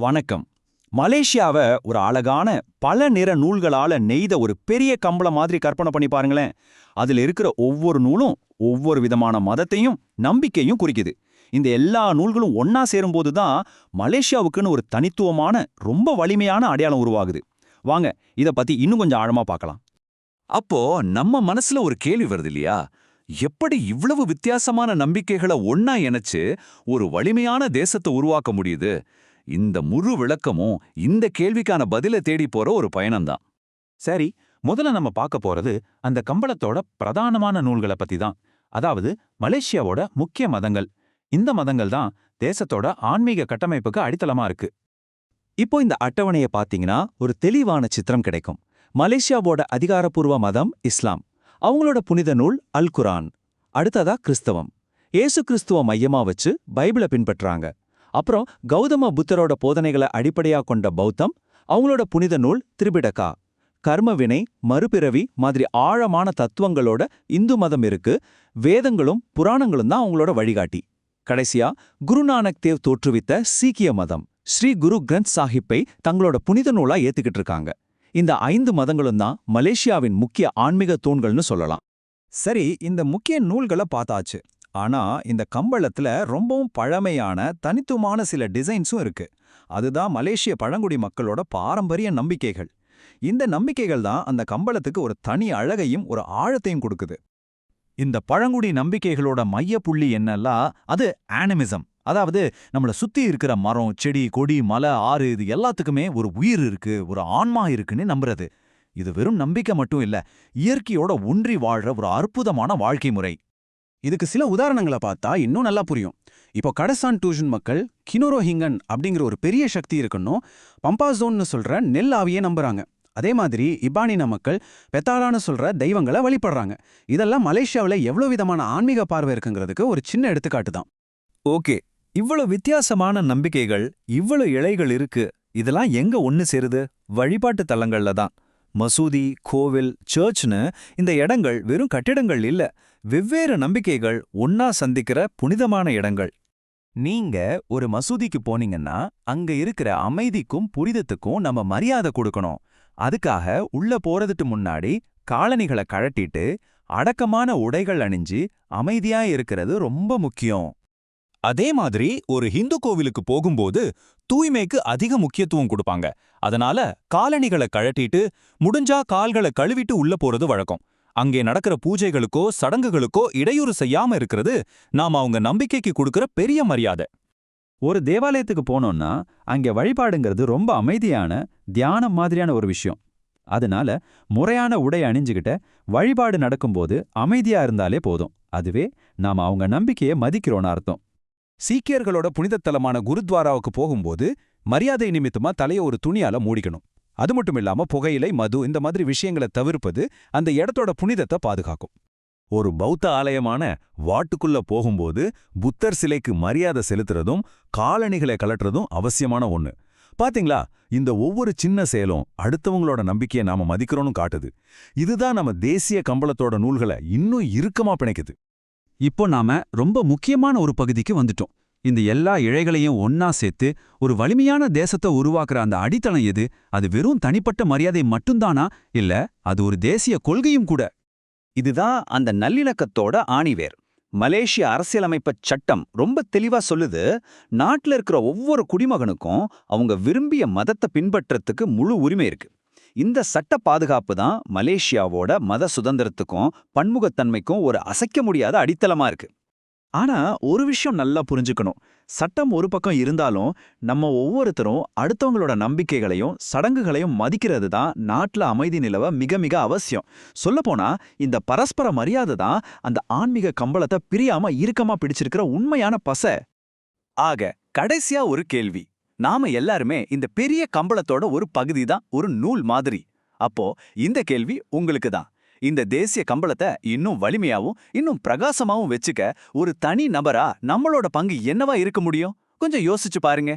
வணக்கம். மலேசியாவை ஒரு அழகான பல நிற நூல்களால நெய்த ஒரு பெரிய கம்பளம் மாதிரி கற்பனை பண்ணி பாருங்களேன். அதுல இருக்கிற ஒவ்வொரு நூலும் ஒவ்வொரு விதமான மதத்தையும் நம்பிக்கையும் குறிக்குது. இந்த எல்லா நூல்களும் ஒன்னா சேரும்போது தான் மலேசியாவுக்குன்னு ஒரு தனித்துவமான ரொம்ப வலிமையான அடையாளம் உருவாகுது. வாங்க இத பத்தி இன்னும் கொஞ்சம் ஆழமா பார்க்கலாம். அப்போ நம்ம மனசுல ஒரு கேள்வி வருது இல்லையா? எப்படி இவ்வளவு வித்தியாசமான நம்பிக்கைகளை ஒன்னா இணைச்சு ஒரு வலிமையான தேசத்தை உருவாக்க முடியுது? இந்த முழு விளக்கமும் இந்த கேள்விக்கான பதிலை தேடி போற ஒரு பயணம்தான். சரி, முதல்ல நம்ம பார்க்க போறது அந்த கம்பளத்தோட பிரதானமான நூல்களை பத்தி தான். அதாவது மலேசியாவோட முக்கிய மதங்கள். இந்த மதங்கள் தான் தேசத்தோட ஆன்மீக கட்டமைப்புக்கு அடித்தளமா இருக்கு. இப்போ இந்த அட்டவணையை பார்த்தீங்கன்னா ஒரு தெளிவான சித்திரம் கிடைக்கும். மலேசியாவோட அதிகாரப்பூர்வ மதம் இஸ்லாம். அவங்களோட புனித நூல் அல் குரான். அடுத்ததா கிறிஸ்தவம். ஏசு கிறிஸ்துவ மையமா வச்சு பைபிளை பின்பற்றாங்க. அப்புறம் கௌதம புத்தரோட போதனைகளை அடிப்படையா கொண்ட பௌத்தம். அவங்களோட புனித நூல் திரிபிடகா. கர்மவினை, மறுபிறவி மாதிரி ஆழமான தத்துவங்களோட இந்து மதம் இருக்கு. வேதங்களும் புராணங்களும் தான் அவங்களோட வழிகாட்டி. கடைசியா குருநானக் தேவ் தோற்றுவித்த சீக்கிய மதம் ஸ்ரீ குரு கிரந்த் சாஹிப்பை தங்களோட புனித நூலா ஏத்துக்கிட்டு இருக்காங்க. இந்த 5 மதங்களும் தான் மலேசியாவின் முக்கிய ஆன்மீக தூண்கள்னு சொல்லலாம். சரி, இந்த முக்கிய நூல்களை பார்த்தாச்சு. ஆனா இந்த கம்பளத்துல ரொம்பவும் பழமையான தனித்துவமான சில டிசைன்ஸும் இருக்கு. அதுதான் மலேசிய பழங்குடி மக்களோட பாரம்பரிய நம்பிக்கைகள். இந்த நம்பிக்கைகள் தான் அந்த கம்பளத்துக்கு ஒரு தனி அழகையும் ஒரு ஆழத்தையும் கொடுக்குது. இந்த பழங்குடி நம்பிக்கைகளோட மைய புள்ளி என்னெல்லாம் அது ஆனிமிசம். அதாவது நம்மள சுத்தி இருக்கிற மரம், செடி, கொடி, மலை, ஆறு இது எல்லாத்துக்குமே ஒரு உயிர் இருக்கு, ஒரு ஆன்மா இருக்குன்னு நம்புறது. இது வெறும் நம்பிக்கை மட்டும் இல்ல, இயற்கையோட ஒன்றி வாழ்ற ஒரு அற்புதமான வாழ்க்கை முறை. இதுக்கு சில உதாரணங்களை பார்த்தா இன்னும் நல்லா புரியும். இப்போ கடசான் டூஷன் மக்கள் கினோரோஹிங்கன் அப்படிங்கிற ஒரு பெரிய சக்தி இருக்குன்னும் பம்பாசோன்னு சொல்ற நெல் ஆவியே நம்புறாங்க. அதே மாதிரி இபானின மக்கள் பெத்தாலான்னு சொல்ற தெய்வங்களை வழிபடுறாங்க. இதெல்லாம் மலேசியாவில் எவ்வளவு விதமான ஆன்மீக பார்வை இருக்குங்கிறதுக்கு ஒரு சின்ன எடுத்துக்காட்டு தான். ஓகே, இவ்வளவு வித்தியாசமான நம்பிக்கைகள், இவ்வளவு இழைகள் இருக்கு. இதெல்லாம் எங்க ஒன்னு சேருது? வழிபாட்டு தலங்கள்ல தான். மசூதி, கோவில், சர்ச்னு இந்த இடங்கள் வெறும் கட்டிடங்கள் இல்ல, வெவ்வேறு நம்பிக்கைகள் ஒன்னா சந்திக்கிற புனிதமான இடங்கள். நீங்க ஒரு மசூதிக்கு போனீங்கன்னா அங்க இருக்கிற அமைதிக்கும் புரிதத்துக்கும் நம்ம மரியாதை கொடுக்கணும். அதுக்காக உள்ள போறதுக்கு முன்னாடி காலணிகளை கழட்டிட்டு அடக்கமான உடைகள் அணிஞ்சு அமைதியா இருக்கிறது ரொம்ப முக்கியம். அதே மாதிரி ஒரு ஹிந்து கோவிலுக்கு போகும்போது தூய்மைக்கு அதிக முக்கியத்துவம் கொடுப்பாங்க. அதனால காலணிகளை கழட்டிட்டு முடிஞ்சா கால்களை கழுவிட்டு உள்ள போறது வழக்கம். அங்கே நடக்கிற பூஜைகளுக்கோ சடங்குகளுக்கோ இடையூறு செய்யாம இருக்கிறது நாம அவங்க நம்பிக்கைக்கு கொடுக்கிற பெரிய மரியாதை. ஒரு தேவாலயத்துக்கு போனோம்னா அங்கே வழிபாடுங்கிறது ரொம்ப அமைதியான தியானம் மாதிரியான ஒரு விஷயம். அதனால முறையான உடை அணிஞ்சுகிட்ட வழிபாடு நடக்கும்போது அமைதியா இருந்தாலே போதும். அதுவே நாம அவங்க நம்பிக்கையை மதிக்கிறோன்னு அர்த்தம். சீக்கியர்களோட புனிதத்தலமான குருத்வாராவுக்கு போகும்போது மரியாதை நிமித்தமா தலையை ஒரு துணியால மூடிக்கணும். அது மட்டும் இல்லாம புகையிலை, மது இந்த மாதிரி விஷயங்களை தவிர்ப்பது அந்த இடத்தோட புனிதத்தை பாதுகாக்கும். ஒரு பௌத்த ஆலயமான வாட்டுக்குள்ள போகும்போது புத்தர் சிலைக்கு மரியாதை செலுத்துறதும் காலணிகளை கலட்டுறதும் அவசியமான ஒண்ணு. பாத்தீங்களா, இந்த ஒவ்வொரு சின்ன செயலும் அடுத்தவங்களோட நம்பிக்கையை நாம மதிக்கிறோன்னு காட்டுது. இதுதான் நம்ம தேசிய கம்பளத்தோட நூல்களை இன்னும் இறுக்கமா பிணைக்குது. இப்போ நாம ரொம்ப முக்கியமான ஒரு பகுதிக்கு வந்துட்டோம். இந்த எல்லா இழைகளையும் ஒன்னா சேர்த்து ஒரு வலிமையான தேசத்தை உருவாக்குற அந்த அடித்தளம் எது? அது வெறும் தனிப்பட்ட மரியாதை மட்டும்தானா, இல்ல அது ஒரு தேசிய கொள்கையும் கூட? இதுதான் அந்த நல்லிணக்கத்தோட ஆணிவேர். மலேசிய அரசியலமைப்பு சட்டம் ரொம்ப தெளிவா சொல்லுது, நாட்டுல இருக்கிற ஒவ்வொரு குடிமகனுக்கும் அவங்க விரும்பிய மதத்தை பின்பற்றத்துக்கு முழு உரிமை இருக்கு. இந்த சட்ட பாதுகாப்பு தான் மலேசியாவோட மத சுதந்திரத்துக்கும் பன்முகத்தன்மைக்கும் ஒரு அசைக்க முடியாத அடித்தளமா இருக்கு. ஆனா ஒரு விஷயம் நல்லா புரிஞ்சுக்கணும். சட்டம் ஒரு பக்கம் இருந்தாலும் நம்ம ஒவ்வொருத்தரும் அடுத்தவங்களோட நம்பிக்கைகளையும் சடங்குகளையும் மதிக்கிறது தான் நாட்டுல அமைதி நிலவ மிக மிக அவசியம். சொல்லப்போனா இந்த பரஸ்பர மரியாதை தான் அந்த ஆன்மீக கம்பளத்தை பிரியாம இறுக்கமா பிடிச்சிருக்கிற உண்மையான பசை. ஆக கடைசியா ஒரு கேள்வி. நாம எல்லாருமே இந்த பெரிய கம்பளத்தோட ஒரு பகுதி தான், ஒரு நூல் மாதிரி. அப்போ இந்த கேள்வி உங்களுக்கு தான். இந்த தேசிய கம்பளத்தை இன்னும் வலிமையாவும் இன்னும் பிரகாசமாவும் வச்சுக்க ஒரு தனி நபரா நம்மளோட பங்கு என்னவா இருக்க முடியும்? கொஞ்சம் யோசிச்சு பாருங்க.